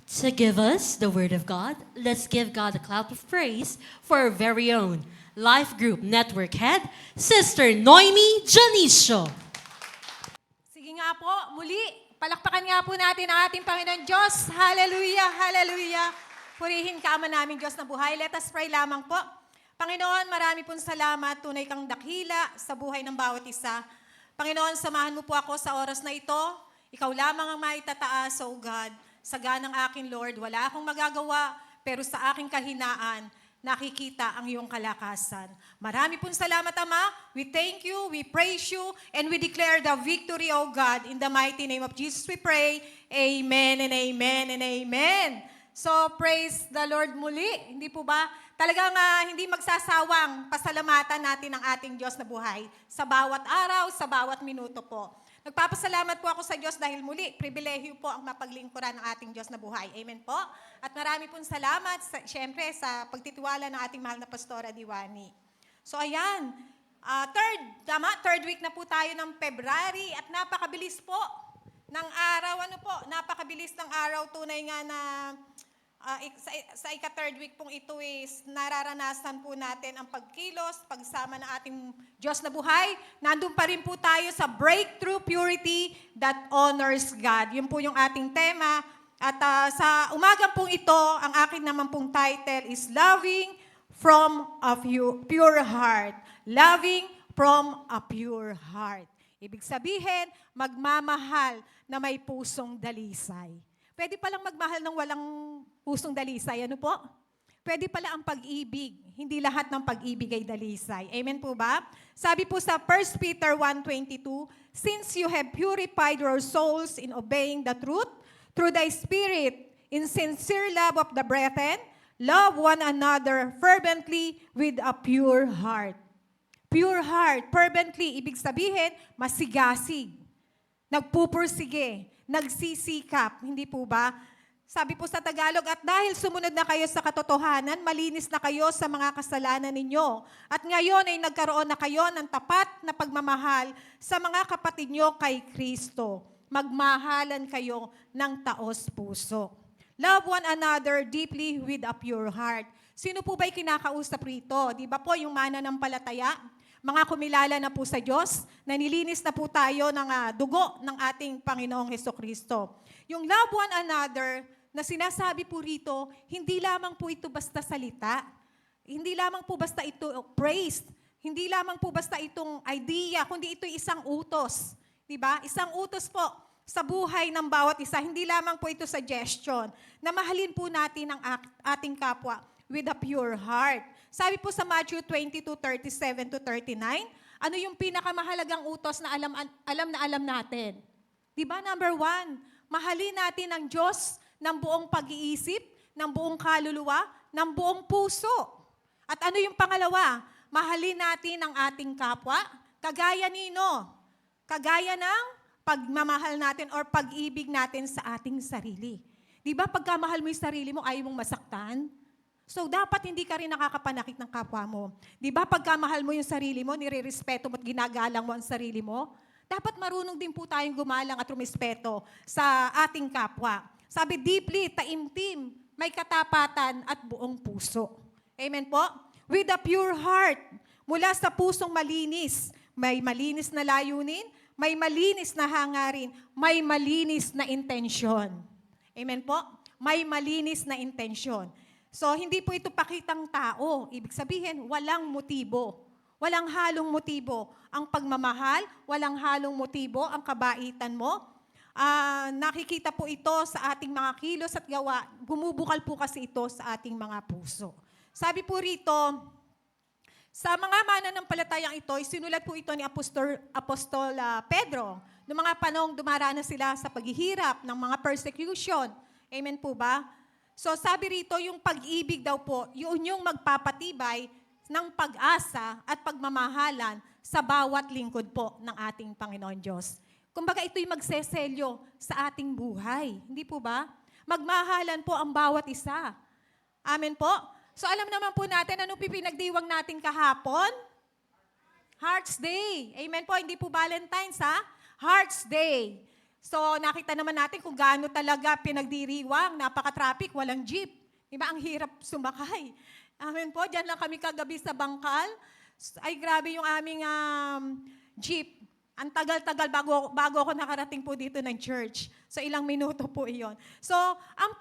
To give us the Word of God, let's give God a clap of praise for our very own Life Group Network Head, Sister Noemi Janicio. Sige nga po, muli, palakpakan nga po natin ang ating Panginoon Diyos. Hallelujah, hallelujah. Purihin ka, Ama namin Diyos na buhay. Let us pray lamang po. Panginoon, marami pong salamat. Tunay kang dakila sa buhay ng bawat isa. Panginoon, samahan mo po ako sa oras na ito. Ikaw lamang ang maitataas, O God. Saga ng akin, Lord, wala akong magagawa, pero sa aking kahinaan, nakikita ang iyong kalakasan. Marami pong salamat, Ama. We thank you, we praise you, and we declare the victory, O God. In the mighty name of Jesus we pray. Amen and amen and amen. So, praise the Lord muli. Hindi po ba? Talagang hindi magsasawang pasalamatan natin ang ating Diyos na buhay sa bawat araw, sa bawat minuto po. Nagpapasalamat po ako sa Diyos dahil muli, pribilehyo po ang mapaglingkuran ng ating Diyos na buhay. Amen po. At marami pong salamat, syempre, sa pagtitiwala ng ating mahal na Pastora Diwani. So ayan, third week na po tayo ng February at napakabilis po ng araw. Napakabilis ng araw. Tunay nga na sa ika-third week pong ito is nararanasan po natin ang pagkilos, pagsama ng ating Diyos na buhay. Nandun pa rin po tayo sa breakthrough purity that honors God. Yun po yung ating tema. At sa umagang pong ito, ang akin naman pong title is Loving from a Pure Heart. Loving from a Pure Heart. Ibig sabihin, magmamahal na may pusong dalisay. Pwede palang magmahal ng walang pusong dalisay. Ano po? Pwede pala ang pag-ibig. Hindi lahat ng pag-ibig ay dalisay. Amen po ba? Sabi po sa 1 Peter 1:22, since you have purified your souls in obeying the truth, through the Spirit, in sincere love of the brethren, love one another fervently with a pure heart. Pure heart, fervently, ibig sabihin, masigasig, nagpupursige, nagsisikap, hindi po ba? Sabi po sa Tagalog, at dahil sumunod na kayo sa katotohanan, malinis na kayo sa mga kasalanan ninyo. At ngayon ay nagkaroon na kayo ng tapat na pagmamahal sa mga kapatid nyo kay Kristo. Magmahalan kayo ng taos puso. Love one another deeply with a pure heart. Sino po ba'y kinakausap rito? Di ba po yung mananampalataya? Mga kumilala na po sa Diyos, nanilinis na po tayo ng dugo ng ating Panginoong Hesukristo. Yung love one another na sinasabi po rito, hindi lamang po ito basta salita. Hindi lamang po basta ito praise. Hindi lamang po basta itong idea, kundi ito isang utos. Diba? Isang utos po sa buhay ng bawat isa. Hindi lamang po ito suggestion na mahalin po natin ang ating kapwa with a pure heart. Sabi po sa Matthew 22:37-39, ano yung pinakamahalagang utos na alam natin? Diba? Number 1, mahalin natin ang Diyos ng buong pag-iisip, ng buong kaluluwa, ng buong puso. At ano yung pangalawa? Mahalin natin ang ating kapwa, kagaya nino? Kagaya ng pagmamahal natin or pag-ibig natin sa ating sarili. Diba? Pagkamahal mo yung sarili mo, ayaw mong masaktan? So, dapat hindi ka rin nakakapanakit ng kapwa mo. Di ba, pagkamahal mo yung sarili mo, nire-respeto mo at ginagalang mo ang sarili mo, dapat marunong din po tayong gumalang at rumispeto sa ating kapwa. Sabi, deeply, taimtim, may katapatan at buong puso. Amen po? With a pure heart, mula sa pusong malinis, may malinis na layunin, may malinis na hangarin, may malinis na intensyon. Amen po? May malinis na intensyon. So, hindi po ito pakitang tao. Ibig sabihin, walang motibo. Walang halong motibo. Ang pagmamahal, walang halong motibo. Ang kabaitan mo. Nakikita po ito sa ating mga kilos at gawa. Bumubukal po kasi ito sa ating mga puso. Sabi po rito, sa mga mananampalatayang ito, sinulat po ito ni Apostol Pedro. Noong mga panahong dumaranas sila sa paghihirap ng mga persecution. Amen po ba? So sabi rito, yung pag-ibig daw po, yun yung magpapatibay ng pag-asa at pagmamahalan sa bawat lingkod po ng ating Panginoon Diyos. Kumbaga ito'y magseselyo sa ating buhay. Hindi po ba? Magmahalan po ang bawat isa. Amen po? So alam naman po natin, ano pinagdiwang natin kahapon? Hearts Day. Amen po, hindi po Valentine's ha? Hearts Day. So nakita naman natin kung gaano talaga pinagdiriwang, napaka-traffic, walang jeep. Diba? Ang hirap sumakay. Amen po, dyan lang kami kagabi sa Bangkal. Ay grabe yung aming jeep. Ang tagal-tagal bago ako nakarating po dito ng church. So ilang minuto po iyon. So ang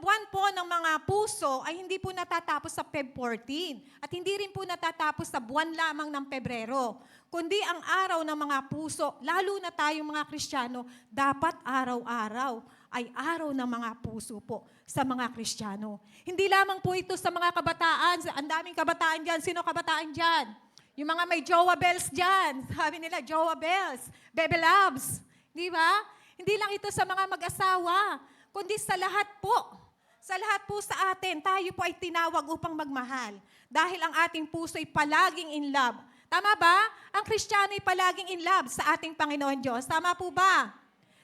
buwan po ng mga puso ay hindi po natatapos sa Feb 14. At hindi rin po natatapos sa buwan lamang ng Pebrero. Kundi ang araw ng mga puso, lalo na tayong mga Kristiyano, dapat araw-araw ay araw ng mga puso po sa mga Kristiyano. Hindi lamang po ito sa mga kabataan. Ang daming kabataan dyan. Sino kabataan dyan? Yung mga may jowa bells dyan. Sabi nila, jowa bells, bebe loves. Di ba? Hindi lang ito sa mga mag-asawa, kundi sa lahat po. Sa lahat po sa atin, tayo po ay tinawag upang magmahal. Dahil ang ating puso ay palaging in love. Tama ba? Ang Kristiyano ay palaging in love sa ating Panginoon Diyos. Tama po ba?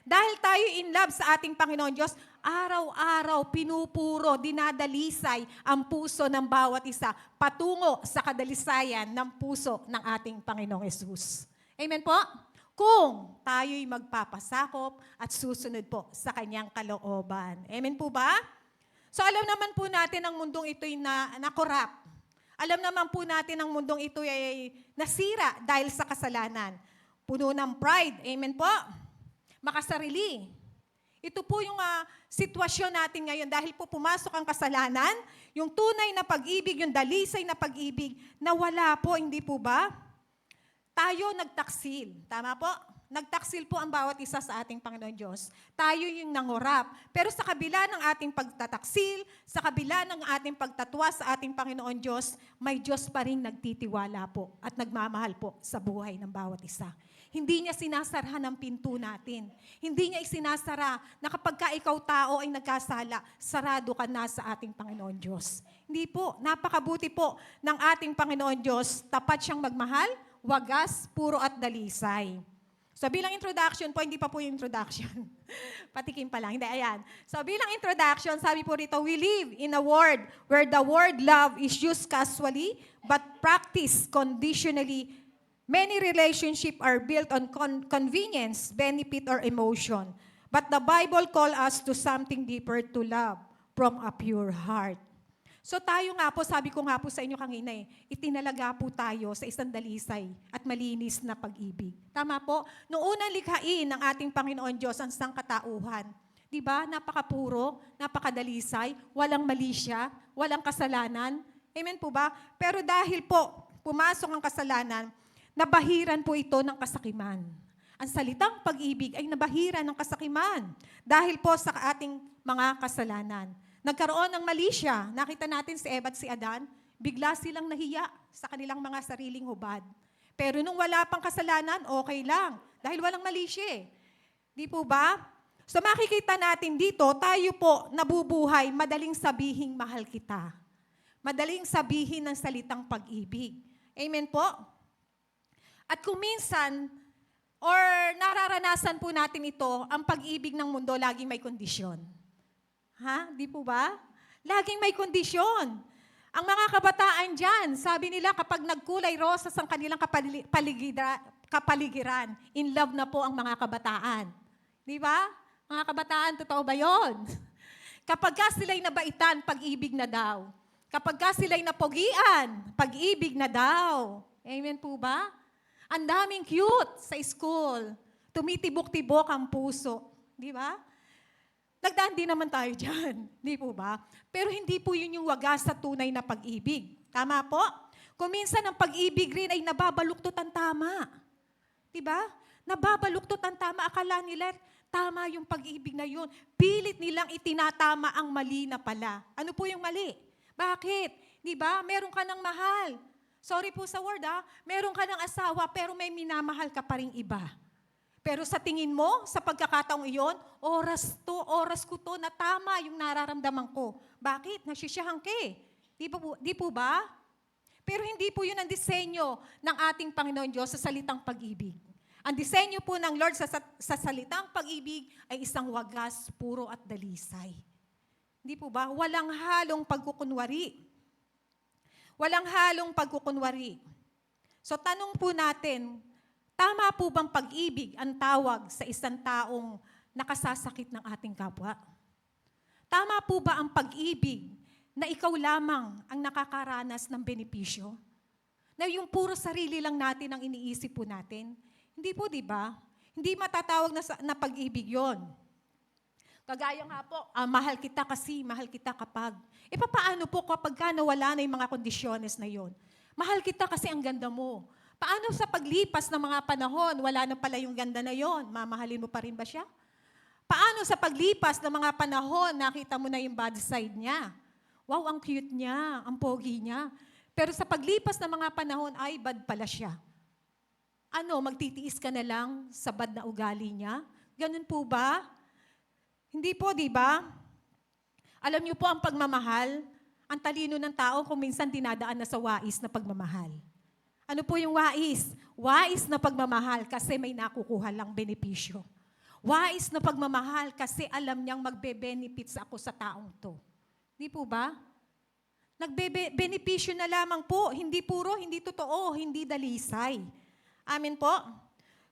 Dahil tayo in love sa ating Panginoon Diyos, araw-araw pinupuro, dinadalisay ang puso ng bawat isa patungo sa kadalisayan ng puso ng ating Panginoong Yesus. Amen po? Kung tayo'y magpapasakop at susunod po sa kanyang kalooban. Amen po ba? So alam naman po natin ang mundong ito'y na-corrupt. Alam naman po natin ang mundong ito'y ay nasira dahil sa kasalanan. Puno ng pride. Amen po? Makasarili. Ito po yung sitwasyon natin ngayon dahil po pumasok ang kasalanan, yung tunay na pag-ibig, yung dalisay na pag-ibig, nawala po, hindi po ba? Tayo nagtaksil. Tama po? Nagtaksil po ang bawat isa sa ating Panginoon Diyos. Tayo yung nangurap. Pero sa kabila ng ating pagtataksil, sa kabila ng ating pagtatwa sa ating Panginoon Diyos, may Diyos pa rin nagtitiwala po at nagmamahal po sa buhay ng bawat isa. Hindi niya sinasarahan ang pinto natin. Hindi niya isinasara na kapag ka ikaw tao ay nagkasala, sarado ka na sa ating Panginoon Diyos. Hindi po. Napakabuti po ng ating Panginoon Diyos. Tapat siyang magmahal, wagas, puro at dalisay. So bilang introduction po, hindi pa po yung introduction. Patikim pa lang. Hindi, ayan. So bilang introduction, sabi po rito, we live in a world where the word love is used casually but practiced conditionally. Many relationships are built on convenience, benefit, or emotion. But the Bible calls us to something deeper, to love from a pure heart. So tayo nga po, sabi ko nga po sa inyo kanina itinalaga po tayo sa isang dalisay at malinis na pag-ibig. Tama po? Noong unang likhain ng ating Panginoon Diyos ang sangkatauhan, di ba? Napakapuro, napakadalisay, walang mali siya, walang kasalanan. Amen po ba? Pero dahil po pumasok ang kasalanan, nabahiran po ito ng kasakiman. Ang salitang pag-ibig ay nabahiran ng kasakiman dahil po sa ating mga kasalanan. Nagkaroon ng mali siya. Nakita natin si Eva at si Adan, bigla silang nahiya sa kanilang mga sariling hubad. Pero nung wala pang kasalanan, okay lang. Dahil walang mali siya. Di po ba? So makikita natin dito, tayo po nabubuhay, madaling sabihing mahal kita. Madaling sabihin ng salitang pag-ibig. Amen po? At kung minsan, or nararanasan po natin ito, ang pag-ibig ng mundo laging may kondisyon. Ha? Di po ba? Laging may kondisyon. Ang mga kabataan dyan, sabi nila kapag nagkulay rosas ang kanilang kapaligiran, in love na po ang mga kabataan. Di ba? Mga kabataan, totoo ba yon? Kapag ka sila'y nabaitan, pag-ibig na daw. Kapag ka sila'y napogian, pag-ibig na daw. Amen po ba? Ang daming cute sa school. Tumitibok-tibok ang puso. Di ba? Nagdaan din naman tayo dyan. Di po ba? Pero hindi po yun yung wagas sa tunay na pag-ibig. Tama po? Kung minsan ang pag-ibig rin ay nababaluktot ang tama. Di ba? Nababaluktot ang tama. Akala nila tama yung pag-ibig na yun. Pilit nilang itinatama ang mali na pala. Ano po yung mali? Bakit? Di ba? Meron ka ng mahal. Sorry po sa word meron ka ng asawa pero may minamahal ka pa ring iba. Pero sa tingin mo, sa pagkakataong iyon, oras ko to na tama yung nararamdaman ko. Bakit? Nagsisiyahan ka Di po ba? Pero hindi po yun ang disenyo ng ating Panginoon Diyos sa salitang pag-ibig. Ang disenyo po ng Lord sa salitang pag-ibig ay isang wagas, puro at dalisay. Hindi po ba? Walang halong pagkukunwari. Walang halong pagkukunwari. So tanong po natin, tama po bang pag-ibig ang tawag sa isang taong nakasasakit ng ating kapwa? Tama po ba ang pag-ibig na ikaw lamang ang nakakaranas ng benepisyo? Na yung puro sarili lang natin ang iniisip po natin? Hindi po, di ba? Hindi matatawag na pag-ibig yon. Kagaya nga po, mahal kita kasi, mahal kita kapag. E paano po kapag nawala na yung mga kondisyones na yon? Mahal kita kasi ang ganda mo. Paano sa paglipas ng mga panahon, wala na pala yung ganda na yon? Mamahalin mo pa rin ba siya? Paano sa paglipas ng mga panahon, nakita mo na yung bad side niya? Wow, ang cute niya, ang pogi niya. Pero sa paglipas ng mga panahon, ay bad pala siya. Magtitiis ka na lang sa bad na ugali niya? Ganun po ba? Hindi po, di ba? Alam niyo po ang pagmamahal, ang talino ng tao kung minsan dinadaan na sa wais na pagmamahal. Ano po yung wais? Wais na pagmamahal kasi may nakukuha lang benepisyo. Wais na pagmamahal kasi alam niyang magbe-benefits ako sa taong to. Di po ba? Nagbe-benepisyo na lamang po, hindi puro, hindi totoo, hindi dalisay. Amen po?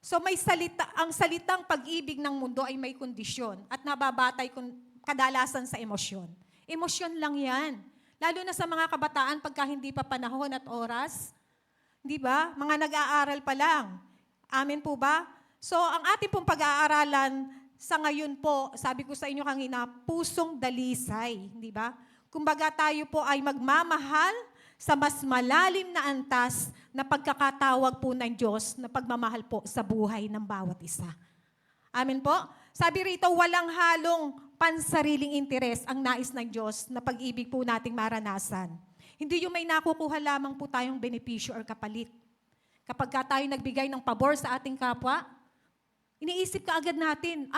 So ang salitang pag-ibig ng mundo ay may kondisyon at nababatay kadalasan sa emosyon. Emosyon lang yan. Lalo na sa mga kabataan pagka hindi pa panahon at oras. Di ba? Mga nag-aaral pa lang. Amen po ba? So, ang ating pong pag-aaralan sa ngayon po, sabi ko sa inyo kanina, pusong dalisay, di ba? Kumbaga tayo po ay magmamahal sa mas malalim na antas na pagkakatawag po ng Diyos na pagmamahal po sa buhay ng bawat isa. Amen po? Sabi rito, walang halong pansariling interes ang nais ng Diyos na pag-ibig po nating maranasan. Hindi yung may nakukuha lamang po tayong benepisyo or kapalit. Kapag tayo nagbigay ng pabor sa ating kapwa, iniisip ka agad natin,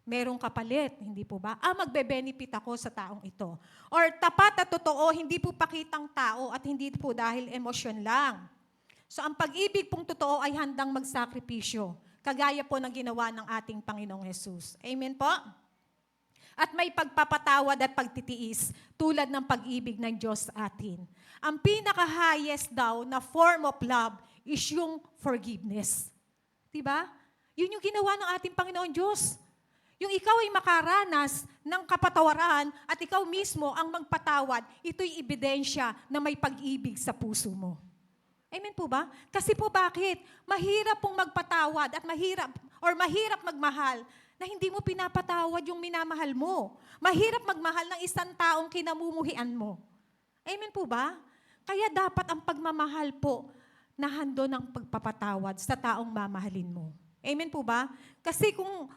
merong kapalit, hindi po ba? Magbe-benefit ako sa taong ito. Or tapat at totoo, hindi po pakitang tao at hindi po dahil emosyon lang. So ang pag-ibig pong totoo ay handang magsakripisyo, kagaya po ng ginawa ng ating Panginoong Jesus. Amen po? At may pagpapatawad at pagtitiis tulad ng pag-ibig ng Diyos sa atin. Ang pinaka-highest daw na form of love is yung forgiveness. Diba? Yun yung ginawa ng ating Panginoon Diyos. Yung ikaw ay makaranas ng kapatawaran at ikaw mismo ang magpatawad, ito'y ebidensya na may pag-ibig sa puso mo. Amen po ba? Kasi po bakit? Mahirap pong magpatawad at mahirap magmahal na hindi mo pinapatawad yung minamahal mo. Mahirap magmahal ng isang taong kinamumuhian mo. Amen po ba? Kaya dapat ang pagmamahal po na hando ng pagpapatawad sa taong mamahalin mo. Amen po ba? Kasi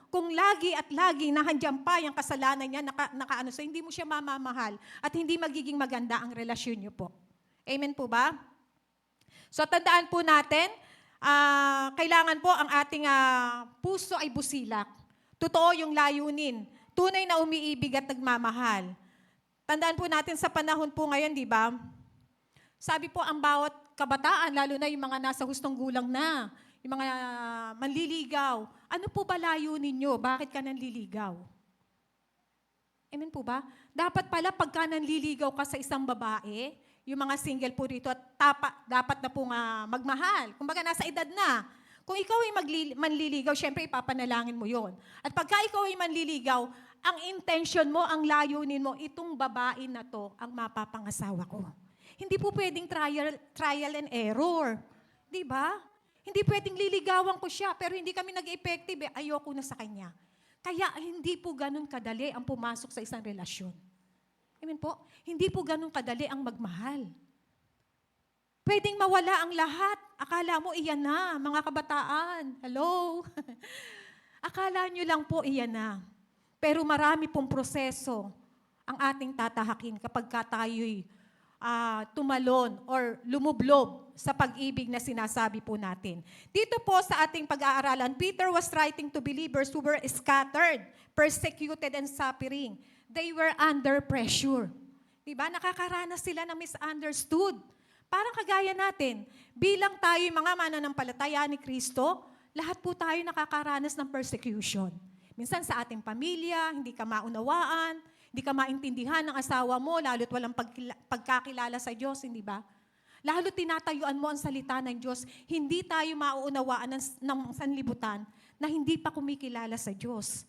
kung lagi at lagi nahandyan pa yung kasalanan niya, so hindi mo siya mamamahal at hindi magiging maganda ang relasyon niyo po. Amen po ba? So tandaan po natin, kailangan po ang ating puso ay busilak. Totoo yung layunin. Tunay na umiibig at nagmamahal. Tandaan po natin sa panahon po ngayon, di ba? Sabi po ang bawat kabataan, lalo na yung mga nasa hustong gulang na, yung mga manliligaw, ano po ba layunin nyo? Bakit ka nanliligaw? Amen po ba? Dapat pala pagka nanliligaw ka sa isang babae, yung mga single po rito, at dapat na po magmahal. Kumbaga nasa edad na. Kung ikaw ay manliligaw, syempre ipapanalangin mo yon. At pagka ikaw ay manliligaw, ang intention mo, ang layunin mo, itong babae na to ang mapapangasawa ko. Hindi po pwedeng trial and error. Di ba? Hindi pwedeng liligawan ko siya, pero hindi kami nag-effective. Ayoko na sa kanya. Kaya hindi po ganun kadali ang pumasok sa isang relasyon. Amen po? Hindi po ganun kadali ang magmahal. Pwedeng mawala ang lahat. Akala mo iyan na, mga kabataan. Hello? Akala nyo lang po iyan na. Pero marami pong proseso ang ating tatahakin kapag tayo'y tumalon or lumublob sa pag-ibig na sinasabi po natin. Dito po sa ating pag-aaralan, Peter was writing to believers who were scattered, persecuted, and suffering. They were under pressure. Diba? Nakakaranas sila na misunderstood. Parang kagaya natin, bilang tayo mga mananampalataya ni Kristo, lahat po tayo nakakaranas ng persecution. Minsan sa ating pamilya, hindi ka maunawaan, hindi ka maintindihan ng asawa mo, lalo't walang pagkakilala sa Diyos, hindi ba? Lalo tinatayuan mo ang salita ng Diyos, hindi tayo mauunawaan ng sanlibutan na hindi pa kumikilala sa Diyos.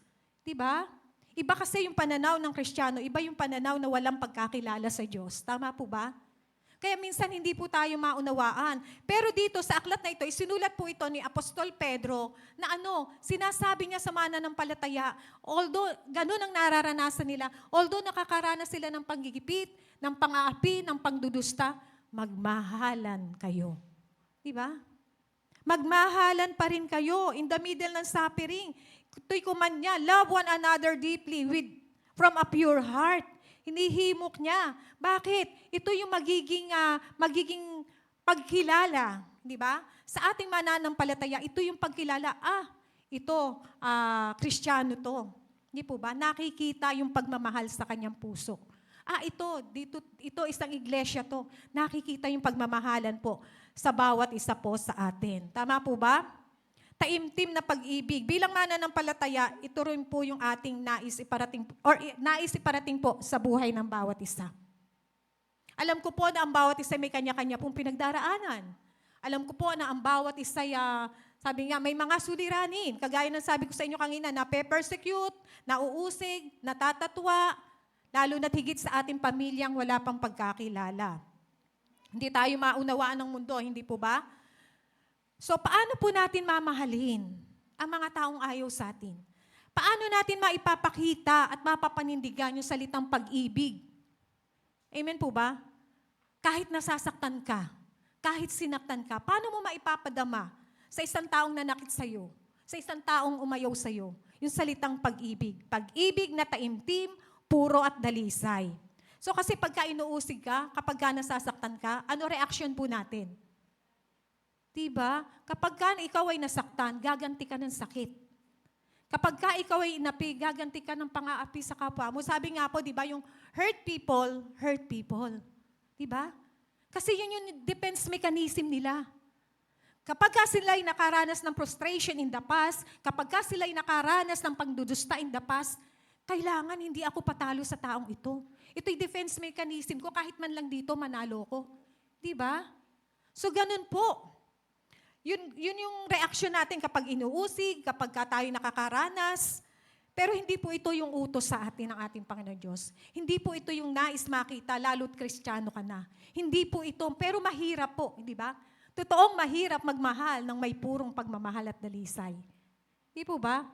Diba? Iba kasi yung pananaw ng Kristiyano, iba yung pananaw na walang pagkakilala sa Diyos. Tama po ba? Kaya minsan hindi po tayo maunawaan. Pero dito sa aklat na ito, isinulat po ito ni Apostol Pedro na sinasabi niya sa mananampalataya, although ganun ang nararanasan nila, although nakakaranas sila ng panggigipit, ng pang-aapi, ng pangdudusta, magmahalan kayo. Diba? Magmahalan pa rin kayo in the middle ng suffering. Ito'y kuman niya, love one another deeply from a pure heart. Hinihimok niya. Bakit? Ito yung magiging pagkilala. Di ba? Sa ating mananampalataya, ito yung pagkilala. Kristiyano to. Di po ba? Nakikita yung pagmamahal sa kanyang puso. Ito isang iglesia to. Nakikita yung pagmamahalan po sa bawat isa po sa atin. Tama po ba? Taimtim na pag-ibig. Bilang mananampalataya, ito rin po yung ating nais iparating po sa buhay ng bawat isa. Alam ko po na ang bawat isa may kanya-kanya pong pinagdaraanan. Alam ko po na ang bawat isa, sabi nga, may mga suliranin. Kagaya ng sabi ko sa inyo kanina, na-persecute, nauusig, natatatwa, lalo na't higit sa ating pamilyang wala pang pagkakilala. Hindi tayo maunawaan ng mundo, hindi po ba? So, paano po natin mamahalin ang mga taong ayaw sa atin? Paano natin maipapakita at mapapanindigan yung salitang pag-ibig? Amen po ba? Kahit nasasaktan ka, kahit sinaktan ka, paano mo maipapadama sa isang taong nanakit sa'yo, sa isang taong umayaw sa'yo, yung salitang pag-ibig? Pag-ibig na taimtim, puro at dalisay. So kasi pagka inuusig ka, kapag ka nasasaktan ka, ano reaction po natin? Diba? Kapag ka ikaw ay nasaktan, gaganti ka ng sakit. Kapag ka ikaw ay inapi, gaganti ka ng pang-aapi sa kapwa mo. Sabi nga po, diba, yung hurt people. Diba? Kasi yun yung defense mechanism nila. Kapag ka sila ay nakaranas ng frustration in the past, kapag ka sila ay nakaranas ng pangdudusta in the past, kailangan hindi ako patalo sa taong ito. Ito'y defense mechanism ko, kahit man lang dito, manalo ko. Diba? So, ganun po. Yun yung reaction natin kapag inuusig, kapag tayo nakakaranas. Pero hindi po ito yung utos sa atin ng ating Panginoon Diyos. Hindi po ito yung nais makita, lalo't Kristiyano ka na. Hindi po ito, pero mahirap po, di ba? Totoong mahirap magmahal ng may purong pagmamahal at dalisay. Di po ba?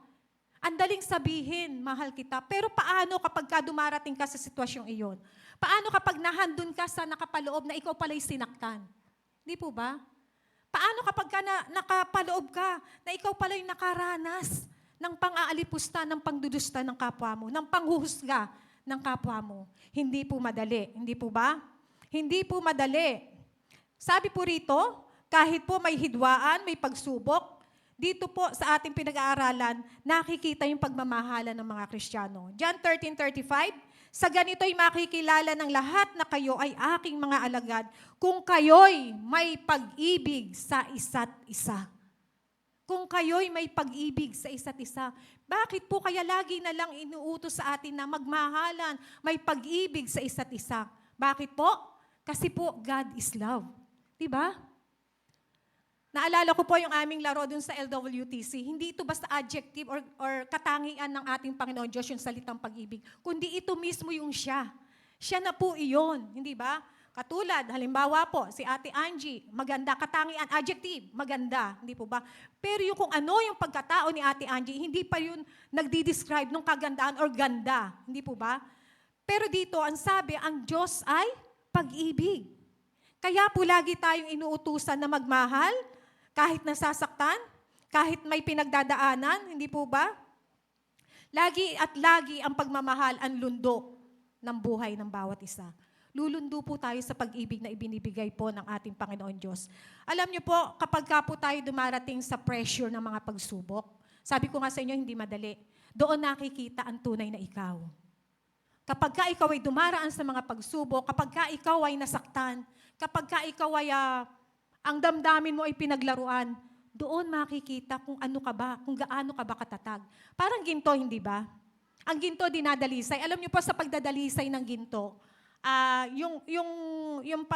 Ang daling sabihin, mahal kita, pero paano kapag dumarating ka sa sitwasyong iyon? Paano kapag nahandun ka sa nakapaloob na ikaw pala'y sinaktan? Di po ba? Paano kapag nakapaloob ka na ikaw pala'y nakaranas ng pang-aalipusta, ng pangdudusta ng kapwa mo, ng panghuhusga ng kapwa mo? Hindi po madali. Hindi po ba? Hindi po madali. Sabi po rito, kahit po may hidwaan, may pagsubok, dito po sa ating pinag-aaralan, nakikita yung pagmamahalan ng mga Kristiyano. John 13:35, sa ganito'y makikilala ng lahat na kayo ay aking mga alagad kung kayo'y may pag-ibig sa isa't isa. Kung kayo'y may pag-ibig sa isa't isa. Bakit po kaya lagi na lang inuutos sa atin na magmahalan, may pag-ibig sa isa't isa? Bakit po? Kasi po, God is love. Diba? Naalala ko po yung aming laro dun sa LWTC. Hindi ito basta adjective or katangian ng ating Panginoon Diyos yung salitang pag-ibig, kundi ito mismo yung siya. Siya na po iyon, hindi ba? Katulad, halimbawa po, si Ate Angie, maganda, katangian, adjective, maganda, hindi po ba? Pero yung kung ano yung pagkatao ni Ate Angie, hindi pa yun nagdi-describe ng kagandaan or ganda, hindi po ba? Pero dito, ang sabi, ang Diyos ay pag-ibig. Kaya po lagi tayong inuutusan na magmahal, kahit nasasaktan, kahit may pinagdadaanan, hindi po ba? Lagi at lagi ang pagmamahal ang lundo ng buhay ng bawat isa. Lulundo po tayo sa pag-ibig na ibinibigay po ng ating Panginoon Diyos. Alam niyo po, kapag ka po tayo dumarating sa pressure ng mga pagsubok, sabi ko nga sa inyo, hindi madali. Doon nakikita ang tunay na ikaw. Kapag ka ikaw ay dumaraan sa mga pagsubok, kapag ka ikaw ay nasaktan, kapag ka ikaw ay ang damdamin mo ay pinaglaruan, doon makikita kung ano ka ba, kung gaano ka ba katatag. Parang ginto, hindi ba? Ang ginto dinadalisay. Alam niyo po sa pagdadalisay ng ginto, yung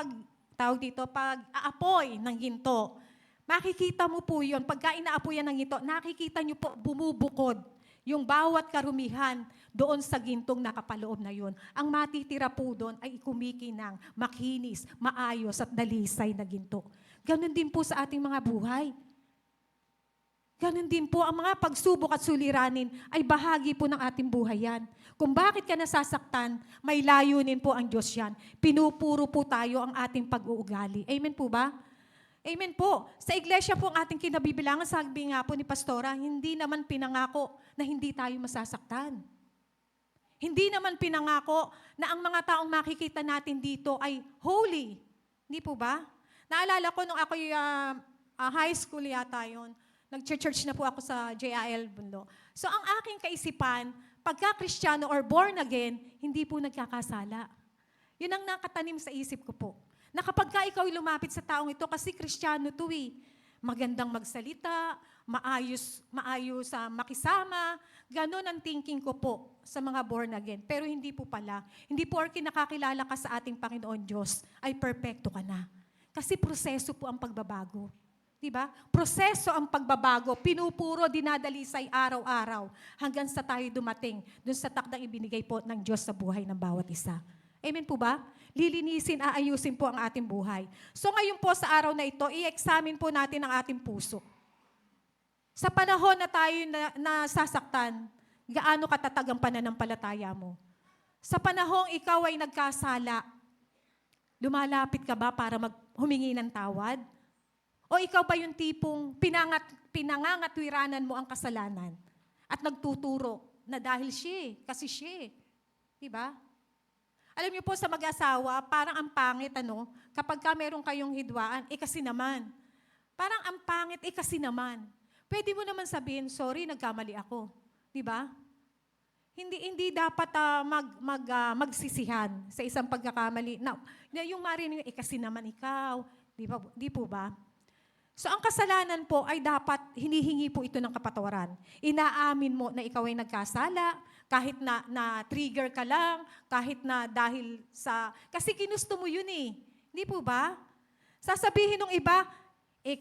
pag-aapoy ng ginto, makikita mo po yun. Pagka inaapoyan ng ginto, nakikita niyo po bumubukod yung bawat karumihan doon sa gintong nakapaloob na yun. Ang matitira po doon ay kumikinang, makinis, maayos at dalisay na ginto. Ganon din po sa ating mga buhay. Ganon din po, ang mga pagsubok at suliranin ay bahagi po ng ating buhay yan. Kung bakit ka nasasaktan, may layunin po ang Diyos yan. Pinupuro po tayo ang ating pag-uugali. Amen po ba? Amen po. Sa iglesia po ang ating kinabibilangan, sabi nga po ni Pastora, hindi naman pinangako na hindi tayo masasaktan. Hindi naman pinangako na ang mga taong makikita natin dito ay holy. Hindi po ba? Naalala ko nung ako'y high school yata yun, nag-church na po ako sa JIL Bundo. So ang aking kaisipan, pagka Kristiyano or born again, hindi po nagkakasala. Yun ang nakatanim sa isip ko po. Na kapag ka ikaw lumapit sa taong ito, kasi Kristiyano to eh, magandang magsalita, maayos makisama, ganun ang thinking ko po sa mga born again. Pero hindi po pala. Hindi po orki nakakilala ka sa ating Panginoon Diyos, ay perpekto ka na. Kasi proseso po ang pagbabago. Diba? Proseso ang pagbabago, pinupuro, dinadalisay araw-araw hanggang sa tayo dumating dun sa takdang ibinigay po ng Diyos sa buhay ng bawat isa. Amen po ba? Lilinisin, aayusin po ang ating buhay. So ngayon po sa araw na ito, i-examine po natin ang ating puso. Sa panahon na tayo nasasaktan, gaano katatag ang pananampalataya mo? Sa panahong ikaw ay nagkasala, lumalapit ka ba para humingi ng tawad? O ikaw ba yung tipong pinangangatwiranan mo ang kasalanan at nagtuturo na dahil kasi siya. Diba? Alam niyo po sa mag-asawa, parang ang pangit kapag ka meron kayong hidwaan, kasi naman. Parang ang pangit, kasi naman. Pwede mo naman sabihin, sorry, nagkamali ako. Diba? Hindi dapat magsisihan sa isang pagkakamali. Na yung marinig, kasi naman ikaw. Di po ba? So ang kasalanan po ay dapat hinihingi po ito ng kapatawaran. Inaamin mo na ikaw ay nagkasala, kahit na trigger ka lang, kahit na dahil kasi ginusto mo yun eh. Hindi po ba? Sasabihin ng iba,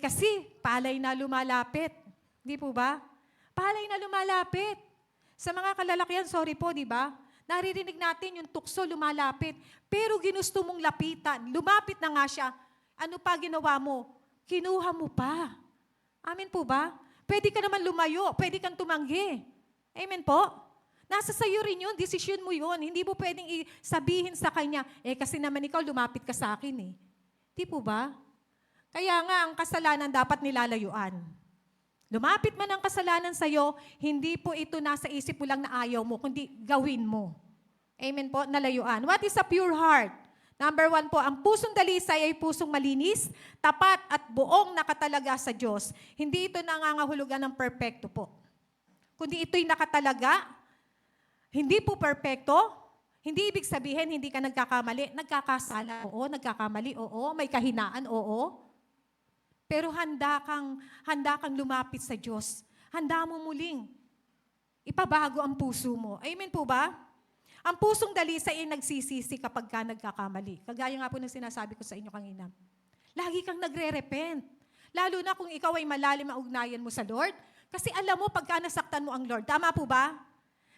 kasi palay na lumalapit. Hindi po ba? Palay na lumalapit. Sa mga kalalakihan, sorry po, di ba? Naririnig natin yung tukso lumalapit. Pero ginusto mong lapitan, lumapit na nga siya. Ano pa ginawa mo? Kinuha mo pa. Amen po ba? Pwede ka naman lumayo, pwede kang tumanggi. Amen po? Nasa sayo rin yun, desisyon mo yun. Hindi mo pwedeng sabihin sa kanya, kasi naman ikaw lumapit ka sa akin eh. Di po ba? Kaya nga, ang kasalanan dapat nilalayuan. Lumapit man ang kasalanan sa'yo, hindi po ito nasa isip mo lang na ayaw mo, kundi gawin mo. Amen po? Nalayuan. What is a pure heart? Number 1 po, ang pusong dalisay ay pusong malinis, tapat at buong nakatalaga sa Diyos. Hindi ito nangangahulugan ng perpekto po. Kundi ito'y nakatalaga, hindi po perpekto, hindi ibig sabihin hindi ka nagkakamali, nagkakasala, oo, nagkakamali, oo, may kahinaan, oo. Pero handa kang lumapit sa Diyos. Handa mo muling ipabago ang puso mo. Amen po ba? Ang pusong dalisay ay nagsisisi kapag ka nagkakamali. Kagaya nga po ng sinasabi ko sa inyo kanina. Lagi kang nagre-repent. Lalo na kung ikaw ay malalim ang ugnayan mo sa Lord. Kasi alam mo, pagka nasaktan mo ang Lord. Tama po ba?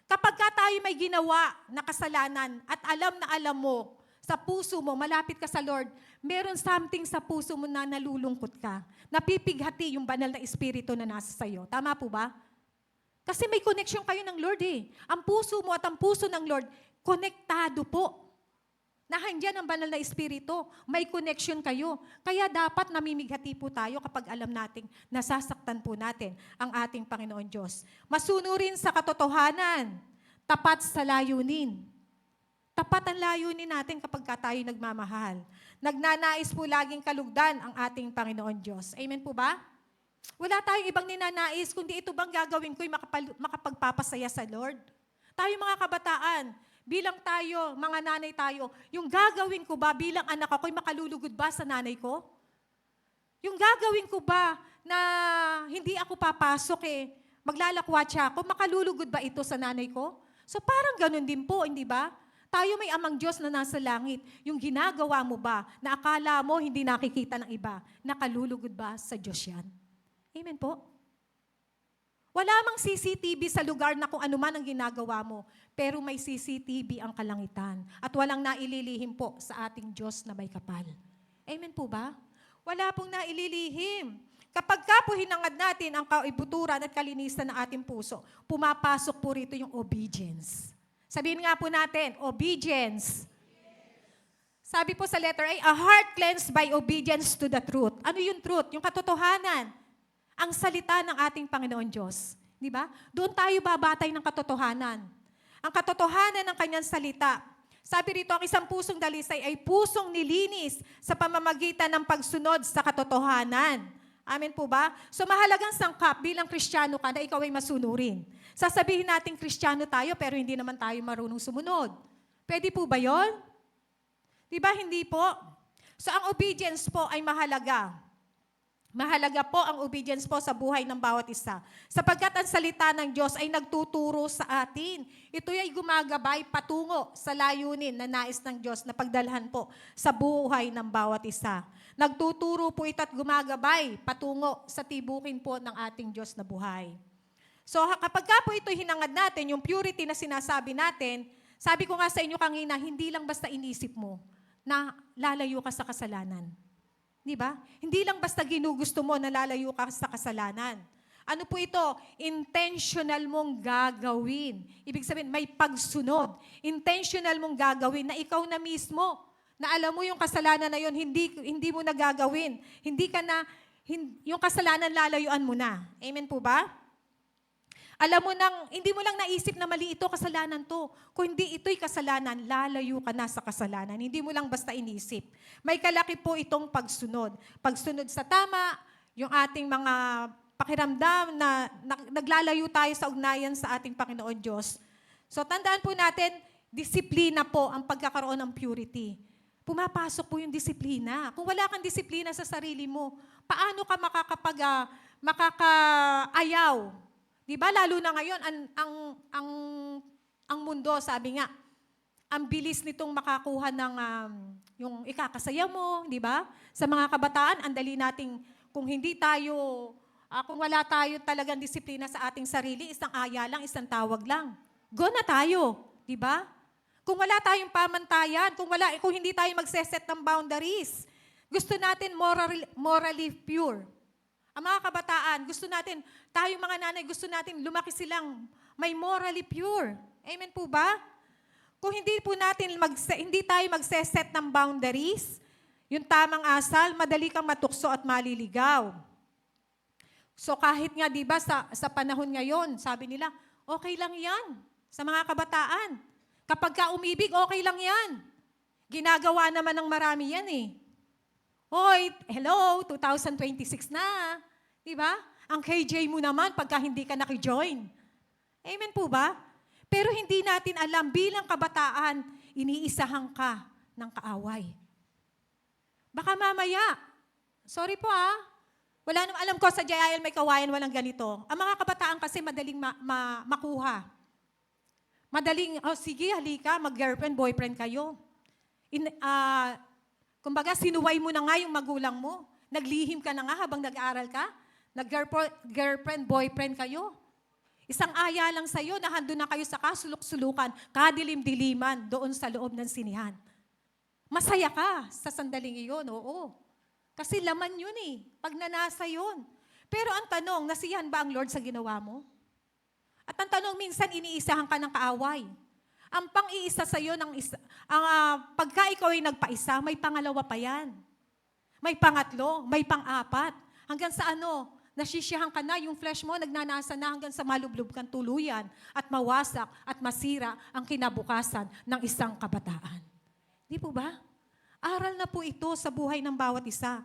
Kapag ka tayo may ginawa na kasalanan at alam mo, sa puso mo, malapit ka sa Lord, meron something sa puso mo na nalulungkot ka. Napipighati yung banal na espiritu na nasa sayo. Tama po ba? Kasi may connection kayo ng Lord eh. Ang puso mo at ang puso ng Lord, konektado po. Nahandyan ang banal na espiritu. May connection kayo. Kaya dapat namimighati po tayo kapag alam nating nasasaktan po natin ang ating Panginoon Diyos. Masunurin sa katotohanan. Tapat sa layunin. Tapat ang layunin natin kapag tayo nagmamahal. Nagnanais po laging kalugdan ang ating Panginoon Diyos. Amen po ba? Wala tayong ibang ninanais, kundi ito bang gagawin ko'y makapagpapasaya sa Lord? Tayo mga kabataan, bilang tayo, mga nanay tayo, yung gagawin ko ba bilang anak ako'y makalulugod ba sa nanay ko? Yung gagawin ko ba na hindi ako papasok maglalakwatsa ako, makalulugod ba ito sa nanay ko? So parang ganun din po, hindi ba? Tayo may amang Diyos na nasa langit. Yung ginagawa mo ba na akala mo hindi nakikita ng iba, nakalulugod ba sa Diyos yan? Amen po. Wala mang CCTV sa lugar na kung ano man ang ginagawa mo, pero may CCTV ang kalangitan at walang naililihim po sa ating Diyos na may kapal. Amen po ba? Wala pong naililihim. Kapag ka po hinangad natin ang kaibuturan at kalinisan ng ating puso, pumapasok po rito yung obedience. Sabihin nga po natin, obedience. Sabi po sa letter A heart cleansed by obedience to the truth. Ano yung truth? Yung katotohanan. Ang salita ng ating Panginoon Diyos. Di ba? Doon tayo babatay ng katotohanan. Ang katotohanan ng kanyang salita. Sabi rito, ang isang pusong dalisay ay pusong nilinis sa pamamagitan ng pagsunod sa katotohanan. Amen po ba? So mahalagang sangkap bilang Kristiyano ka na ikaw ay masunurin. Sasabihin natin Kristiyano tayo pero hindi naman tayo marunong sumunod. Pwede po ba yon? Di ba hindi po? So ang obedience po ay mahalaga. Mahalaga po ang obedience po sa buhay ng bawat isa. Sapagkat ang salita ng Diyos ay nagtuturo sa atin. Ito ay gumagabay patungo sa layunin na nais ng Diyos na pagdalhan po sa buhay ng bawat isa. Nagtuturo po ito at gumagabay patungo sa tibukin po ng ating Diyos na buhay. So kapag ka po ito hinangad natin, yung purity na sinasabi natin, sabi ko nga sa inyo kanina, hindi lang basta inisip mo na lalayo ka sa kasalanan. Di ba? Hindi lang basta ginugusto mo na lalayo ka sa kasalanan. Ano po ito? Intentional mong gagawin. Ibig sabihin, may pagsunod. Intentional mong gagawin na ikaw na mismo, na alam mo yung kasalanan na yun, hindi mo na gagawin. Yung kasalanan lalayuan mo na. Amen po ba? Alam mo nang, hindi mo lang naisip na mali ito, kasalanan to. Kung hindi ito'y kasalanan, lalayo ka na sa kasalanan. Hindi mo lang basta inisip. May kalaki po itong pagsunod. Pagsunod sa tama, yung ating mga pakiramdam na naglalayo tayo sa ugnayan sa ating Panginoon Diyos. So tandaan po natin, disiplina po ang pagkakaroon ng purity. Pumapasok po yung disiplina. Kung wala kang disiplina sa sarili mo, paano ka makakaayaw? Di ba? Lalo na ngayon, ang mundo, sabi nga, ang bilis nitong makakuha ng yung ikakasaya mo, di ba? Sa mga kabataan, ang dali nating, kung wala tayo talagang disiplina sa ating sarili, isang aya lang, isang tawag lang. Go na tayo, di ba? Kung wala tayong pamantayan, kung hindi tayo magseset ng boundaries, gusto natin morally pure. Ang mga kabataan, tayong mga nanay, gusto natin lumaki silang may morally pure. Amen po ba? Kung hindi tayo magseset ng boundaries, yung tamang asal, madali kang matukso at maliligaw. So kahit nga, di ba, sa panahon ngayon, sabi nila, okay lang yan sa mga kabataan. Kapag ka umibig, okay lang yan. Ginagawa naman ng marami yan eh. Hoy, hello, 2026 na. Diba? Ang KJ mo naman pagka hindi ka nakijoin. Amen po ba? Pero hindi natin alam, bilang kabataan, iniisahan ka ng kaaway. Baka mamaya, sorry po wala naman, alam ko sa JIL may kawayan, walang ganito. Ang mga kabataan kasi madaling makuha. Madaling, sige, halika, mag-girlfriend, boyfriend kayo. Kumbaga, sinuway mo na nga yung magulang mo. Naglihim ka na nga habang nag-aaral ka. Nag-girlfriend, boyfriend kayo. Isang aya lang sa'yo, nahando na kayo sa kasulok-sulukan, kadilim-diliman doon sa loob ng sinihan. Masaya ka sa sandaling iyon, oo. Kasi laman yun pag nanasa yun. Pero ang tanong, nasiyahan ba ang Lord sa ginawa mo? At ang tanong, minsan iniisahan ka ng kaaway. Ang pang-iisa sa'yo, pagka ikaw ay nagpaisa, may pangalawa pa yan. May pangatlo, may pang-apat. Hanggang sa nasisiyahan ka na, yung flesh mo nagnanasa na hanggang sa malublob kang tuluyan at mawasak at masira ang kinabukasan ng isang kabataan. Di po ba? Aral na po ito sa buhay ng bawat isa.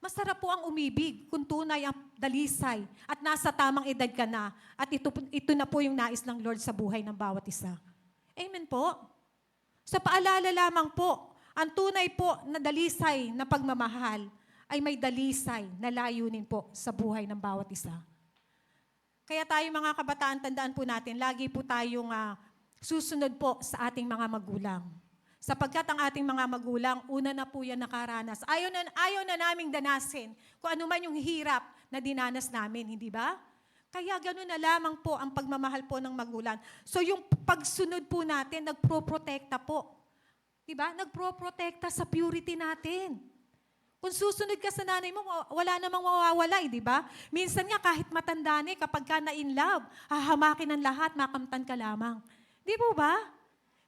Masarap po ang umibig kung tunay ang dalisay at nasa tamang edad ka na at ito na po yung nais ng Lord sa buhay ng bawat isa. Amen po? Sa paalala lamang po, ang tunay po na dalisay na pagmamahal ay may dalisay na layunin po sa buhay ng bawat isa. Kaya tayo mga kabataan, tandaan po natin, lagi po tayong susunod po sa ating mga magulang. Sapagkat ang ating mga magulang, una na po yan nakaranas. Ayaw na naming danasin kung ano man yung hirap na dinanas namin, hindi ba? Kaya gano'n na lamang po ang pagmamahal po ng magulang. So yung pagsunod po natin, nagpro-protekta po. Diba? Nagpro-protekta sa purity natin. Kung susunod ka sa nanay mo, wala namang mawawala, di ba? Minsan nga kahit matanda na, kapag ka na-in love, hahamakin ang lahat, makamtan ka lamang. Di po ba?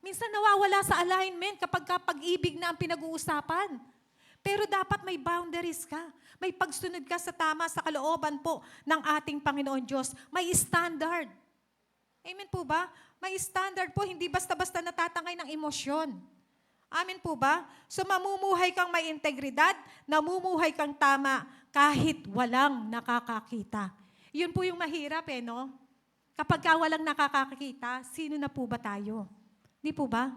Minsan nawawala sa alignment kapag pag-ibig na ang pinag-uusapan. Pero dapat may boundaries ka. May pagsunod ka sa tama, sa kalooban po ng ating Panginoon Diyos. May standard. Amen po ba? May standard po, hindi basta-basta natatangay ng emosyon. Amen po ba? So mamumuhay kang may integridad, namumuhay kang tama kahit walang nakakakita. Yun po yung mahirap no? Kapag walang nakakakita, sino na po ba tayo? Di po ba?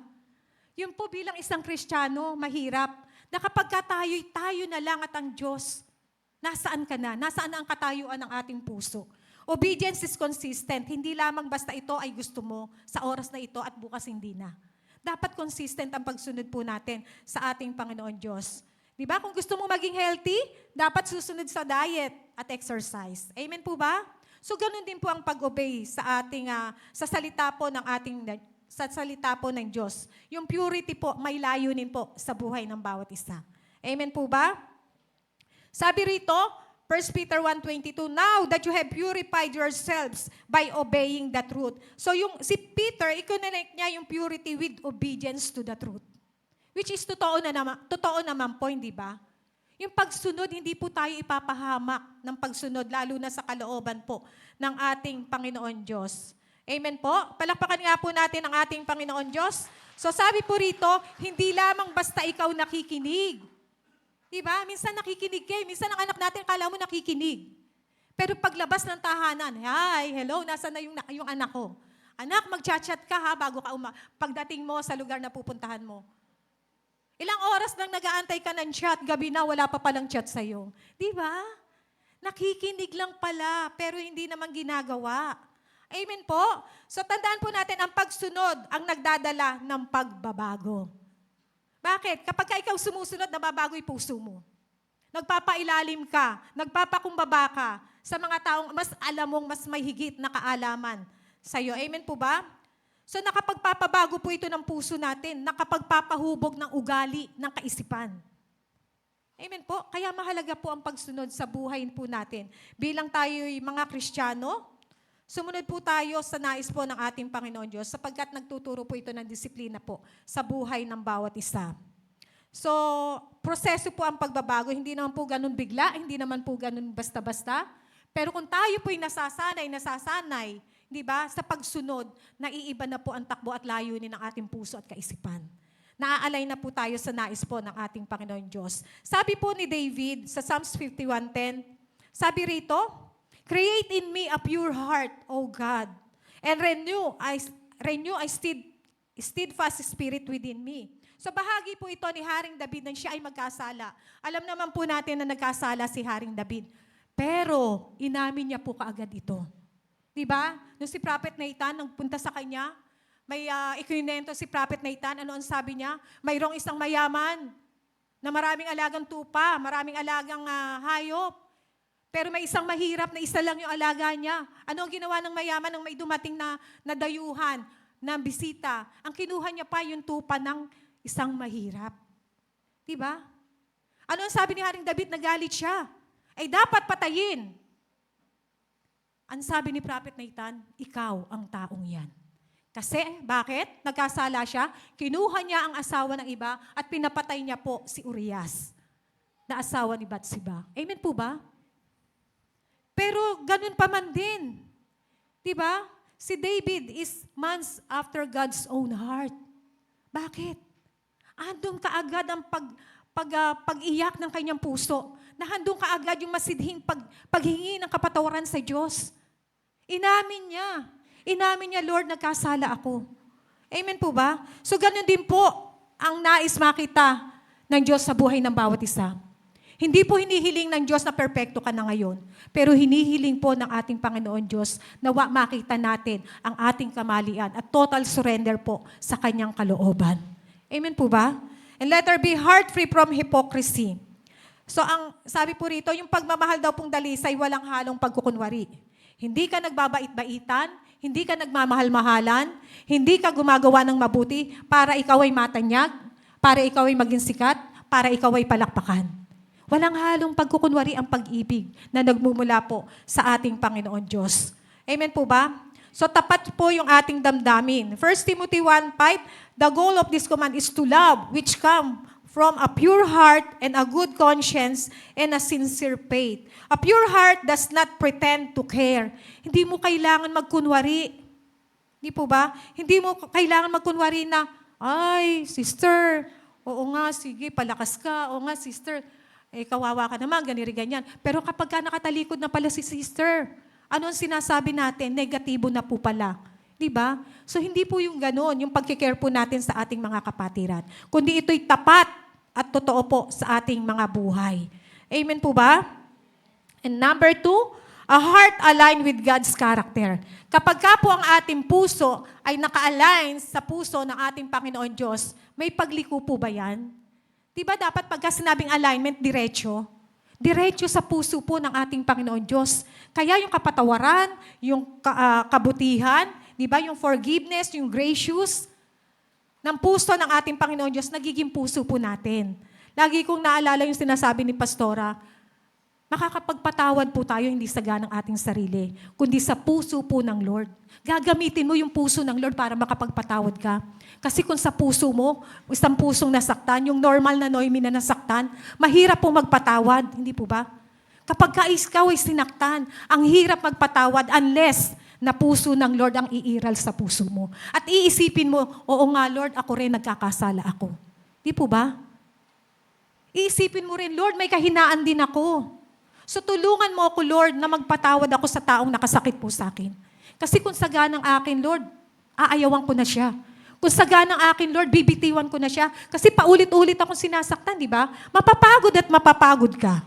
Yun po bilang isang Kristiyano, mahirap. Na kapag tayo na lang at ang Diyos, nasaan ka na? Nasaan na ang katayuan ng ating puso? Obedience is consistent. Hindi lamang basta ito ay gusto mo sa oras na ito at bukas hindi na. Dapat consistent ang pagsunod po natin sa ating Panginoon Diyos. Di ba? Kung gusto mo maging healthy, dapat susunod sa diet at exercise. Amen po ba? So ganun din po ang pag-obey sa ating sa salita po ng Diyos. Yung purity po, may layunin po sa buhay ng bawat isa. Amen po ba? Sabi rito, 1 Peter 1:22, now that you have purified yourselves by obeying the truth. So si Peter, i-connect niya yung purity with obedience to the truth. Which is totoo naman po, hindi ba? Yung pagsunod, hindi po tayo ipapahamak ng pagsunod, lalo na sa kalooban po ng ating Panginoon Diyos. Amen po? Palakpakan nga po natin ang ating Panginoon Diyos. So sabi po rito, hindi lamang basta ikaw nakikinig. Diba? Minsan nakikinig kayo. Minsan ang anak natin, kala mo nakikinig. Pero paglabas ng tahanan, hi, hello, nasa na yung anak ko? Anak, mag-chat-chat ka bago ka pagdating mo sa lugar na pupuntahan mo. Ilang oras nang nag-aantay ka ng chat, gabi na, wala pa palang chat sa'yo. Diba? Nakikinig lang pala, pero hindi naman ginagawa. Amen po? So tandaan po natin, ang pagsunod ang nagdadala ng pagbabago. Bakit? Kapag ikaw sumusunod, nababago yung puso mo. Nagpapailalim ka, nagpapakumbaba ka sa mga taong mas alam mong mas may higit na kaalaman sa'yo. Amen po ba? So nakapagpapabago po ito ng puso natin, nakapagpapahubog ng ugali, ng kaisipan. Amen po? Kaya mahalaga po ang pagsunod sa buhay po natin. Bilang tayo'y mga Kristiyano, sumunod po tayo sa nais po ng ating Panginoon Diyos sapagkat nagtuturo po ito ng disiplina po sa buhay ng bawat isa. So, proseso po ang pagbabago. Hindi naman po ganun bigla, hindi naman po ganun basta-basta. Pero kung tayo po'y nasasanay, di ba, sa pagsunod, naiiba na po ang takbo at layunin ng ating puso at kaisipan. Naaalay na po tayo sa nais po ng ating Panginoon Diyos. Sabi po ni David sa Psalms 51:10, sabi rito, create in me a pure heart, O God, and renew a steadfast spirit within me. So bahagi po ito ni Haring David nang siya ay magkasala. Alam naman po natin na nagkasala si Haring David. Pero inamin niya po kaagad ito. Diba? Nung si Prophet Nathan nagpunta sa kanya, may ikinento si Prophet Nathan, ano ang sabi niya? Mayroong isang mayaman na maraming alagang tupa, maraming alagang hayop. Pero may isang mahirap na isa lang yung alaga niya. Ano ang ginawa ng mayaman nang may dumating na dayuhan, na bisita? Ang kinuha niya pa yung tupa ng isang mahirap. Diba? Ano ang sabi ni Haring David? Nagalit siya. Ay dapat patayin. Ang sabi ni Prophet Nathan, ikaw ang taong yan. Kasi, bakit? Nagkasala siya, kinuha niya ang asawa ng iba at pinapatay niya po si Urias, na asawa ni Bathsheba. Amen po ba? Pero ganun pa man din. Diba? Si David is months after God's own heart. Bakit? Andun kaagad ang pag-iyak ng kanyang puso. Nahandun kaagad yung masidhing paghingi ng kapatawaran sa Diyos. Inamin niya, Lord, nagkasala ako. Amen po ba? So ganun din po ang nais makita ng Diyos sa buhay ng bawat isa. Hindi po hinihiling ng Diyos na perpekto ka na ngayon, pero hinihiling po ng ating Panginoon Diyos na makita natin ang ating kamalian at total surrender po sa kanyang kalooban. Amen po ba? And let her be heart free from hypocrisy. So ang sabi po rito, yung pagmamahal daw pong dalisay, walang halong pagkukunwari. Hindi ka nagbabait-baitan, hindi ka nagmamahal-mahalan, hindi ka gumagawa ng mabuti para ikaw ay matanyag, para ikaw ay maging sikat, para ikaw ay palakpakan. Walang halong pagkukunwari ang pag-ibig na nagmumula po sa ating Panginoon Diyos. Amen po ba? So tapat po yung ating damdamin. 1 Timothy 1:5, the goal of this command is to love, which come from a pure heart and a good conscience and a sincere faith. A pure heart does not pretend to care. Hindi mo kailangan magkunwari. Hindi po ba? Hindi mo kailangan magkunwari na, ay, sister, oo nga, sige, palakas ka. Oo nga, sister, kawawa ka naman, ganyan. Pero kapag ka nakatalikod na pala si sister, ano ang sinasabi natin? Negatibo na po pala. Di ba? So hindi po yung gano'n, yung pagkikare po natin sa ating mga kapatiran. Kundi ito'y tapat at totoo po sa ating mga buhay. Amen po ba? And number 2, a heart aligned with God's character. Kapag ka po ang ating puso ay naka-align sa puso ng ating Panginoon Diyos, may pagliko po ba yan? Di ba dapat pagka sinabing alignment, diretso? Diretso sa puso po ng ating Panginoon Diyos. Kaya yung kapatawaran, yung kabutihan, di ba, yung forgiveness, yung gracious, ng puso ng ating Panginoon Diyos, nagiging puso po natin. Lagi kong naalala yung sinasabi ni Pastora, makakapagpatawad po tayo hindi sa ganang ating sarili, kundi sa puso po ng Lord. Gagamitin mo yung puso ng Lord para makapagpatawad ka. Kasi kung sa puso mo, isang pusong nasaktan, yung normal na Noemi na nasaktan, mahirap po magpatawad, hindi po ba? Kapag ikaw ay sinaktan, ang hirap magpatawad unless na puso ng Lord ang iiral sa puso mo. At iisipin mo, oo nga Lord, ako rin nagkakasala ako. Di po ba? Iisipin mo rin, Lord, may kahinaan din ako. So tulungan mo ako, Lord, na magpatawad ako sa taong nakasakit po sa akin. Kasi kung saga ng akin, Lord, aayawan ko na siya. Kung saga ng akin, Lord, bibitiwan ko na siya. Kasi paulit-ulit akong sinasaktan, di ba? Mapapagod at mapapagod ka.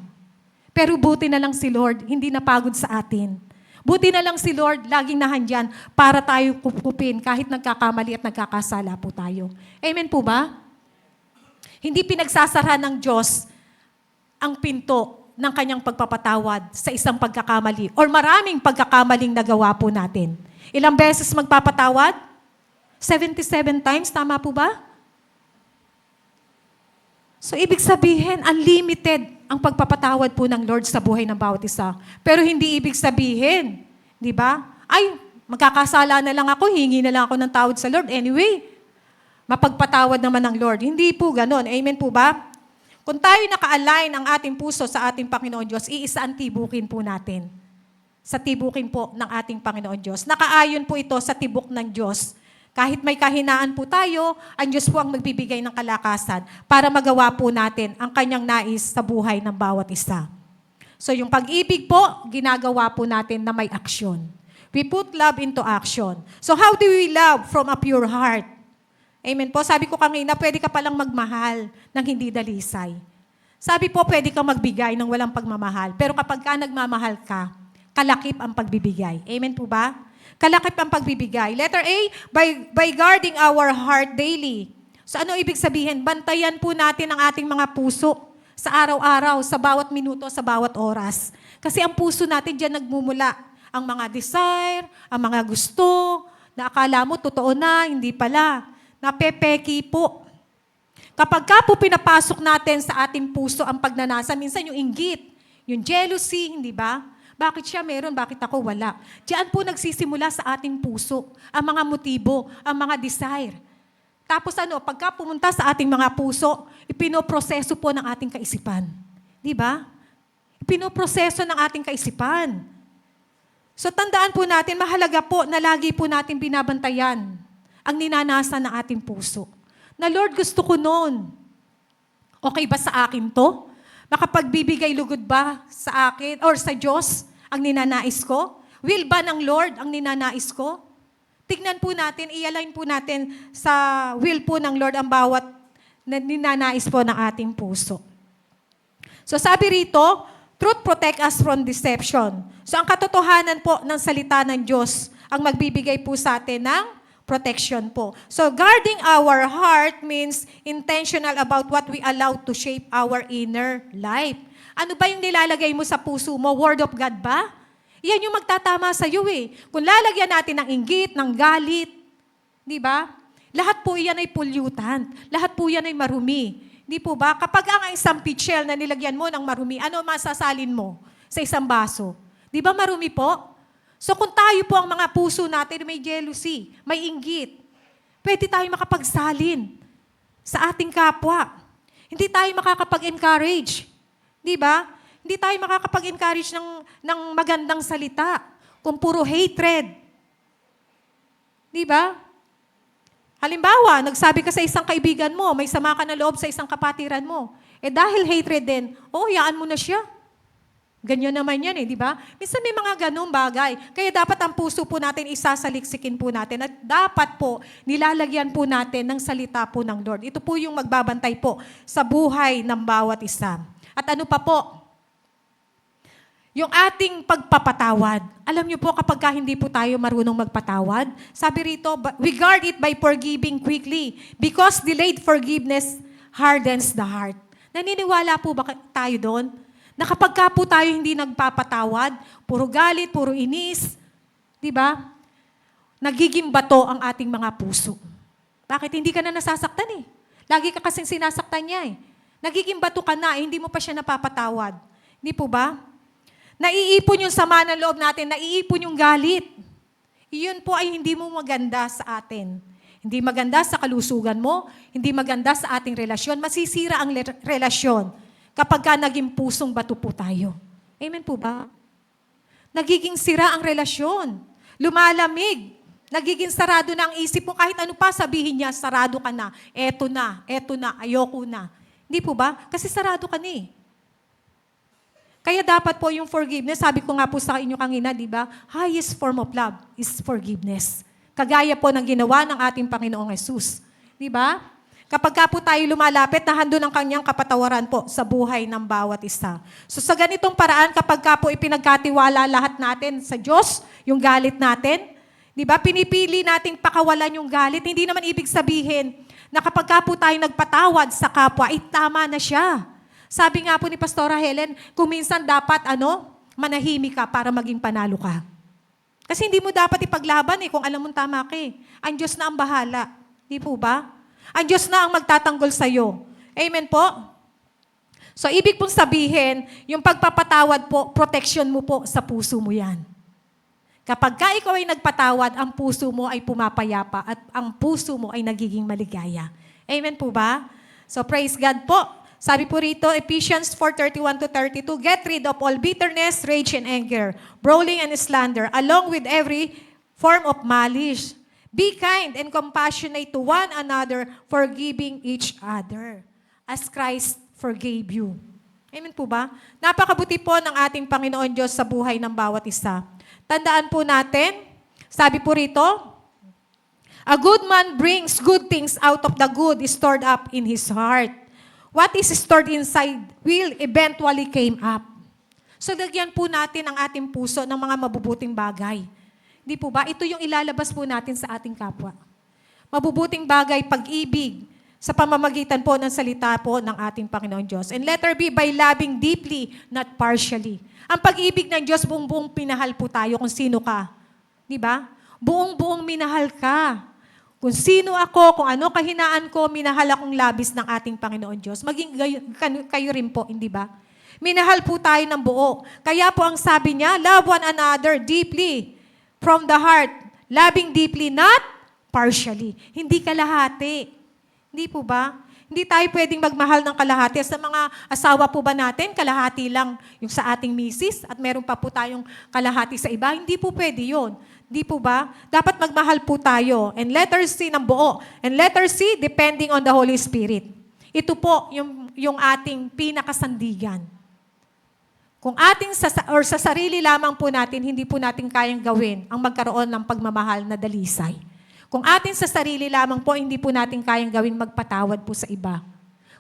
Pero buti na lang si Lord, hindi napagod sa atin. Buti na lang si Lord, laging nahandyan para tayo kupupin kahit nagkakamali at nagkakasala po tayo. Amen po ba? Hindi pinagsasara ng Diyos ang pinto ng kanyang pagpapatawad sa isang pagkakamali or maraming pagkakamaling nagawa po natin. Ilang beses magpapatawad? 77 times, tama po ba? So, ibig sabihin, unlimited ang pagpapatawad po ng Lord sa buhay ng bawat isa. Pero hindi ibig sabihin, di ba? Ay, magkakasala na lang ako, hingi na lang ako ng tawad sa Lord. Anyway, mapagpatawad naman ng Lord. Hindi po ganon. Amen po ba? Kung tayo naka-align ang ating puso sa ating Panginoon Diyos, iisa ang tibukin po natin. Sa tibukin po ng ating Panginoon Diyos. Nakaayon po ito sa tibok ng Diyos. Kahit may kahinaan po tayo, ang Diyos po ang magbibigay ng kalakasan para magawa po natin ang kanyang nais sa buhay ng bawat isa. So yung pag-ibig po, ginagawa po natin na may aksyon. We put love into action. So how do we love from a pure heart? Amen po. Sabi ko kanina, pwede ka palang magmahal ng hindi dalisay. Sabi po, pwede kang magbigay ng walang pagmamahal. Pero kapag ka nagmamahal ka, kalakip ang pagbibigay. Amen po ba? Kalakip ang pagbibigay. Letter A, by guarding our heart daily. So ano ibig sabihin? Bantayan po natin ang ating mga puso sa araw-araw, sa bawat minuto, sa bawat oras. Kasi ang puso natin dyan nagmumula. Ang mga desire, ang mga gusto, na akala mo totoo na, hindi pala. Napepeki po. Kapag ka po pinapasok natin sa ating puso ang pagnanasa, minsan yung inggit, yung jealousy, hindi ba? Bakit siya meron, bakit ako wala? Diyan po nagsisimula sa ating puso ang mga motibo, ang mga desire. Tapos pagka pumunta sa ating mga puso, ipinoproseso po ng ating kaisipan. Di ba? Ipinoproseso ng ating kaisipan. So tandaan po natin, mahalaga po na lagi po natin binabantayan ang ninanasa ng ating puso. Na Lord, gusto ko noon. Okay ba sa akin to? Makapagbibigay lugod ba sa akin or sa Diyos ang ninanais ko? Will ba ng Lord ang ninanais ko? Tignan po natin, i-align po natin sa will po ng Lord ang bawat ninanais po ng ating puso. So sabi rito, truth protect us from deception. So ang katotohanan po ng salita ng Diyos ang magbibigay po sa atin ng protection po. So guarding our heart means intentional about what we allow to shape our inner life. Ano ba yung nilalagay mo sa puso mo? Word of God ba? Iyan yung magtatama sa iyo eh. Kung lalagyan natin ng inggit, ng galit, di ba? Lahat po iyan ay pollutant. Lahat po iyan ay marumi. Di po ba? Kapag ang isang pitchel na nilagyan mo ng marumi, ano masasalin mo sa isang baso? Di ba marumi po? So kung tayo po ang mga puso natin may jealousy, may inggit, pwede tayo makapagsalin sa ating kapwa. Hindi tayo makakapag-encourage. Di ba? Hindi tayo makakapag-encourage ng magandang salita kung puro hatred. Di ba? Halimbawa, nagsabi ka sa isang kaibigan mo, may sama ka na loob sa isang kapatiran mo. Dahil hatred din, hayaan mo na siya. Ganyan naman yan di ba? Minsan may mga ganung bagay. Kaya dapat ang puso po natin isasaliksikin po natin at dapat po nilalagyan po natin ng salita po ng Lord. Ito po yung magbabantay po sa buhay ng bawat isa. At ano pa po? Yung ating pagpapatawad. Alam niyo po kapag hindi po tayo marunong magpatawad, sabi rito, we guard it by forgiving quickly because delayed forgiveness hardens the heart. Naniniwala po ba tayo doon? Na kapag ka po tayo hindi nagpapatawad, puro galit, puro inis, di ba? Nagiging bato ang ating mga puso. Bakit? Hindi ka na nasasaktan eh. Lagi ka kasing sinasaktan niya eh. Nagiging bato ka na, hindi mo pa siya napapatawad. Hindi po ba? Naiipon yung sama ng loob natin, naiipon yung galit. Iyon po ay hindi mo maganda sa atin. Hindi maganda sa kalusugan mo, hindi maganda sa ating relasyon, masisira ang relasyon kapag ka naging pusong bato po tayo. Amen po ba? Nagiging sira ang relasyon. Lumalamig. Nagiging sarado na ang isip mo. Kahit ano pa sabihin niya, sarado ka na. Eto na, ayoko na. Hindi po ba? Kasi sarado ka na eh. Kaya dapat po yung forgiveness, sabi ko nga po sa inyo kanina, di ba? Highest form of love is forgiveness. Kagaya po ng ginawa ng ating Panginoong Yesus. Di ba? Kapag ka po tayo lumalapit, nahandun ang kanyang kapatawaran po sa buhay ng bawat isa. So sa ganitong paraan, kapag ka po ipinagkatiwala lahat natin sa Diyos, yung galit natin, di ba? Pinipili nating pakawalan yung galit. Hindi naman ibig sabihin na kapag ka po tayo nagpatawad sa kapwa, tama na siya. Sabi nga po ni Pastora Helen, kung minsan dapat manahimik ka para maging panalo ka. Kasi hindi mo dapat ipaglaban kung alam mong tama ka eh. Ang Diyos na ang bahala. Di po ba? Ang Diyos na ang magtatanggol sa iyo. Amen po? So, ibig pong sabihin, yung pagpapatawad po, protection mo po sa puso mo yan. Kapag ka ikaw ay nagpatawad, ang puso mo ay pumapayapa at ang puso mo ay nagiging maligaya. Amen po ba? So, praise God po. Sabi po rito, Ephesians 4:31-32, get rid of all bitterness, rage, and anger, brawling and slander, along with every form of malice. Be kind and compassionate to one another, forgiving each other, as Christ forgave you. Amen po ba? Napakabuti po ng ating Panginoon Diyos sa buhay ng bawat isa. Tandaan po natin, sabi po rito, a good man brings good things out of the good stored up in his heart. What is stored inside will eventually came up. So, lagyan po natin ang ating puso ng mga mabubuting bagay. Di po ba? Ito yung ilalabas po natin sa ating kapwa. Mabubuting bagay, pag-ibig, sa pamamagitan po ng salita po ng ating Panginoon Diyos. And letter B, by loving deeply, not partially. Ang pag-ibig ng Diyos, buong-buong pinahal po tayo kung sino ka. Di ba? Buong-buong minahal ka. Kung sino ako, kung ano kahinaan ko, minahal akong labis ng ating Panginoon Diyos. Maging kayo rin po, hindi ba? Minahal po tayo ng buo. Kaya po ang sabi niya, love one another deeply. From the heart, loving deeply, not partially. Hindi kalahati. Hindi po ba? Hindi tayo pwedeng magmahal ng kalahati. Sa mga asawa po ba natin, kalahati lang yung sa ating misis at meron pa po tayong kalahati sa iba? Hindi po pwede yun. Hindi po ba? Dapat magmahal po tayo. And letter C ng buo. And letter C, depending on the Holy Spirit. Ito po yung ating pinakasandigan. Kung sa sarili lamang po natin, hindi po natin kayang gawin ang magkaroon ng pagmamahal na dalisay. Kung atin sa sarili lamang po, hindi po natin kayang gawin magpatawad po sa iba.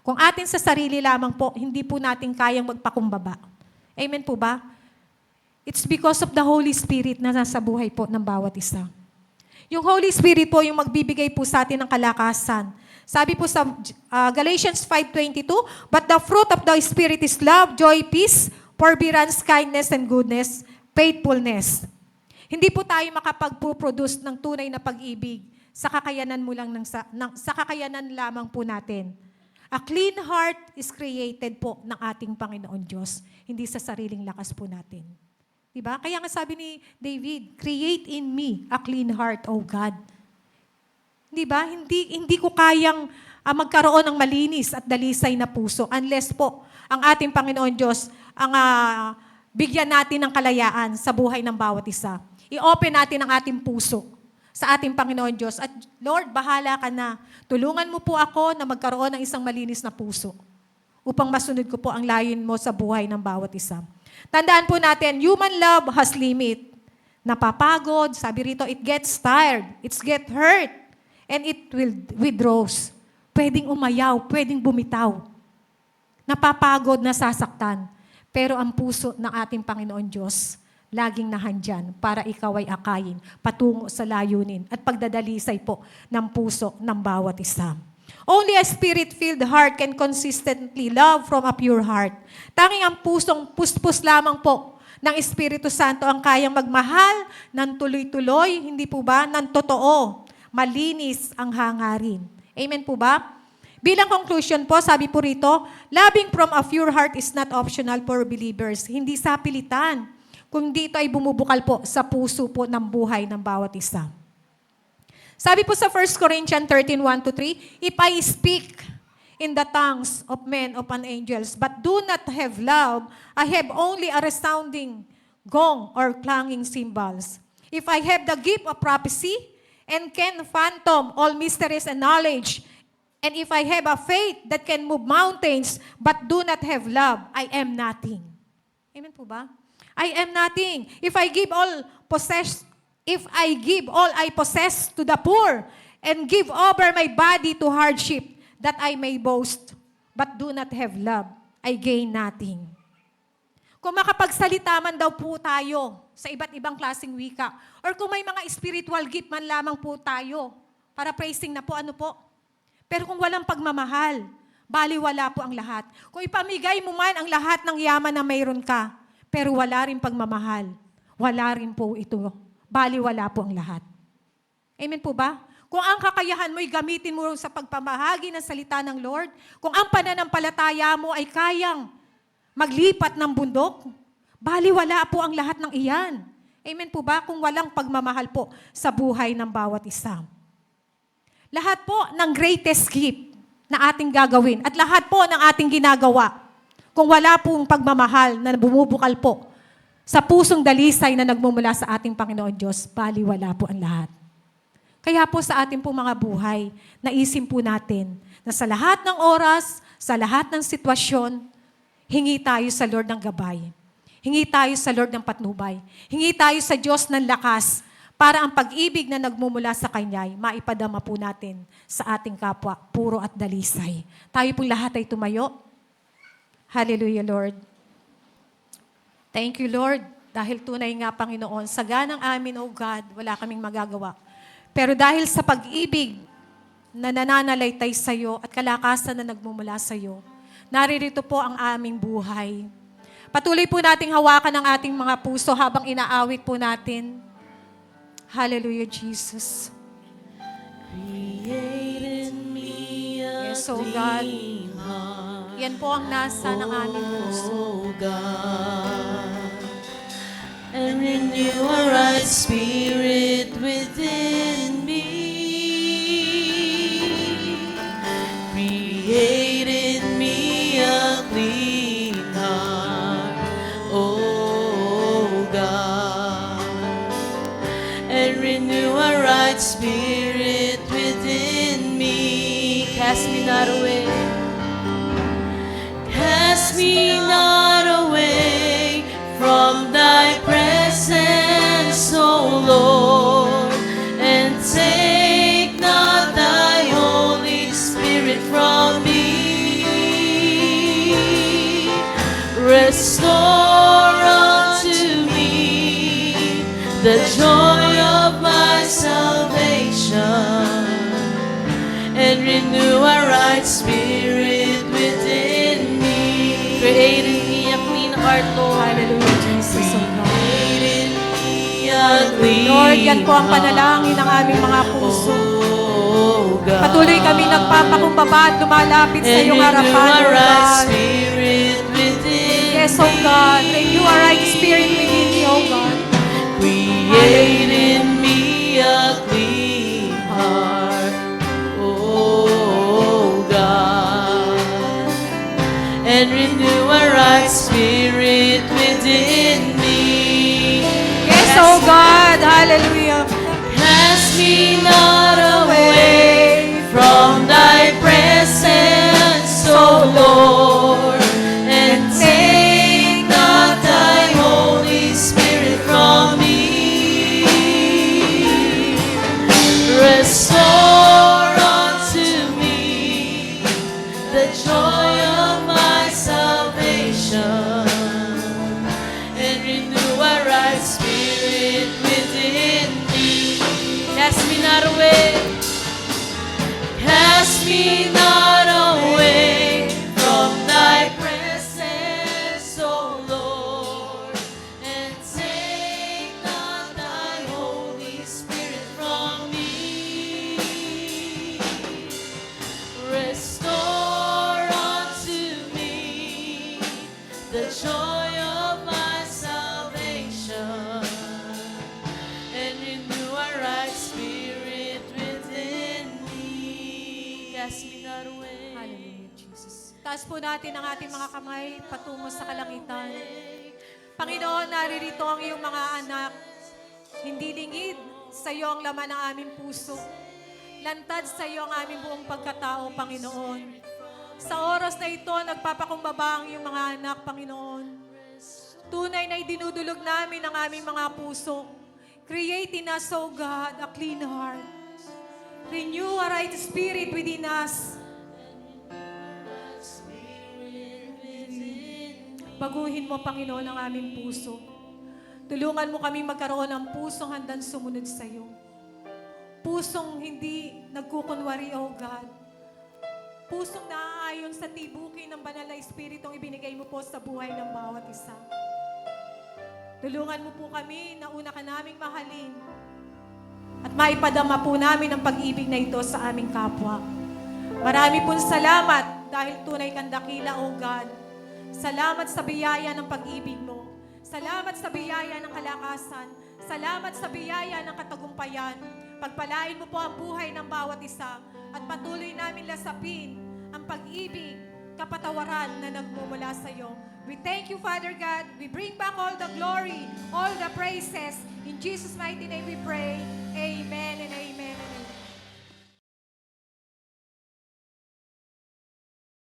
Kung atin sa sarili lamang po, hindi po natin kayang magpakumbaba. Amen po ba? It's because of the Holy Spirit na nasa buhay po ng bawat isa. Yung Holy Spirit po yung magbibigay po sa atin ng kalakasan. Sabi po sa Galatians 5:22, but the fruit of the Spirit is love, joy, peace, forbearance, kindness, and goodness, faithfulness. Hindi po tayo makapag-produce ng tunay na pag-ibig sa kakayanan sa kakayanan lamang po natin. A clean heart is created po ng ating Panginoon Diyos, hindi sa sariling lakas po natin. Diba? Kaya nga sabi ni David, create in me a clean heart, O God. Diba? Hindi ko kayang magkaroon ng malinis at dalisay na puso unless po ang ating Panginoon Diyos ang bigyan natin ng kalayaan sa buhay ng bawat isa. I-open natin ang ating puso sa ating Panginoon Diyos. At Lord, bahala ka na. Tulungan mo po ako na magkaroon ng isang malinis na puso upang masunod ko po ang layon mo sa buhay ng bawat isa. Tandaan po natin, human love has limit. Napapagod, sabi rito, it gets tired, it gets hurt, and it will withdraws. Pwedeng umayaw, pwedeng bumitaw. Napapagod, nasasaktan. Pero ang puso ng ating Panginoon Diyos, laging nahandyan para ikaw ay akayin, patungo sa layunin at pagdadalisay po ng puso ng bawat isa. Only a spirit-filled heart can consistently love from a pure heart. Tanging ang pusong puspos lamang po ng Espiritu Santo ang kayang magmahal ng tuloy-tuloy, hindi po ba, ng totoo, malinis ang hangarin. Amen po ba? Bilang conclusion po, sabi po rito, loving from a pure heart is not optional for believers. Hindi sa pilitan, kung dito ay bumubukal po sa puso po ng buhay ng bawat isa. Sabi po sa 1 Corinthians 13:1-3, if I speak in the tongues of men of an angels, but do not have love, I have only a resounding gong or clanging cymbals. If I have the gift of prophecy and can fathom all mysteries and knowledge, and if I have a faith that can move mountains, but do not have love, I am nothing. Amen po ba? I am nothing. If I give all I possess to the poor and give over my body to hardship that I may boast, but do not have love, I gain nothing. Kung makapagsalita man daw po tayo sa iba't ibang klaseng wika, or kung may mga spiritual gift man lamang po tayo, para praising na po, ano po? Pero kung walang pagmamahal, baliwala po ang lahat. Kung ipamigay mo man ang lahat ng yaman na mayroon ka, pero wala rin pagmamahal, wala rin po ito. Baliwala po ang lahat. Amen po ba? Kung ang kakayahan mo'y gamitin mo sa pagpamahagi ng salita ng Lord, kung ang pananampalataya mo ay kayang maglipat ng bundok, baliwala po ang lahat ng iyan. Amen po ba? Kung walang pagmamahal po sa buhay ng bawat isa. Lahat po ng greatest gift na ating gagawin at lahat po ng ating ginagawa, kung wala pong pagmamahal na bumubukal po sa pusong dalisay na nagmumula sa ating Panginoon Diyos, baliwala po ang lahat. Kaya po sa ating po mga buhay, naisin po natin na sa lahat ng oras, sa lahat ng sitwasyon, hingi tayo sa Lord ng gabay. Hingi tayo sa Lord ng patnubay. Hingi tayo sa Diyos ng lakas para ang pag-ibig na nagmumula sa Kanya ay maipadama po natin sa ating kapwa, puro at dalisay. Tayo pong lahat ay tumayo. Hallelujah, Lord. Thank you, Lord, dahil tunay nga, Panginoon, sa ganang amin, O God, wala kaming magagawa. Pero dahil sa pag-ibig na nananalaytay sa iyo at kalakasan na nagmumula sa iyo, naririto po ang aming buhay. Patuloy po nating hawakan ang ating mga puso habang inaawit po natin. Hallelujah, Jesus. Create in me a Yes, O God. clean heart, Yan po ang nasa ng aming puso. O God, and renew a right spirit within me. Create in me a clean heart, O God, and renew a right spirit within me. Cast me not away. Cast me not away from thy presence, O Lord, and take not thy Holy Spirit from me. Restore unto me the joy of my salvation, and renew a right spirit within me. Create in me a clean heart, Lord. Hallelujah, Jesus, O God. Create Lord, yan po ang panalangin ng aming mga puso. Oh God. Patuloy kami nagpapakumbaba at lumalapit sa iyong harapan, Renew a Lord right God. spirit within Yes, oh God. Renew a right spirit within me, oh God. Create in me a clean heart, oh God, and renew a right spirit within me. Yes, oh God. Hallelujah. Cast me not away from thy presence, O Lord, and take not thy Holy Spirit from me. Restore unto me the joy of my salvation, and renew a right spirit within me. Cast me not away. Cast me not away from thy presence, O Lord, and take not thy Holy Spirit from me. Restore unto me the joy of my salvation, and renew a right spirit within me. Cast me not away. Hallelujah, Jesus. Taas po natin ang ating mga kamay patungo sa kalangitan. Panginoon, naririto ang iyong mga anak. Hindi lingid sa iyo ang laman ng aming puso. Lantad sa iyo ang aming buong pagkatao, Panginoon. Sa oras na ito, nagpapakumbaba ang iyong mga anak, Panginoon. Tunay na idinudulog namin ang aming mga puso. Create in us, O God, a clean heart. Renew a right spirit within us. Baguhin mo, Panginoon, ang aming puso. Tulungan mo kami magkaroon ng pusong handang sumunod sa iyo. Pusong hindi nagkukunwari, O God. Pusong naaayon sa tibukin ng banal na Espiritong ibinigay mo po sa buhay ng bawat isa. Tulungan mo po kami na una ka naming mahalin at maipadama po namin ang pag-ibig na ito sa aming kapwa. Marami pong salamat dahil tunay kang dakila, O God. Salamat sa biyaya ng pag-ibig mo. Salamat sa biyaya ng kalakasan. Salamat sa biyaya ng katagumpayan. Pagpalain mo po ang buhay ng bawat isa at patuloy namin lasapin ang pag-ibig, kapatawaran na nagmumula sa iyo. We thank you, Father God. We bring back all the glory, all the praises. In Jesus' mighty name we pray. Amen.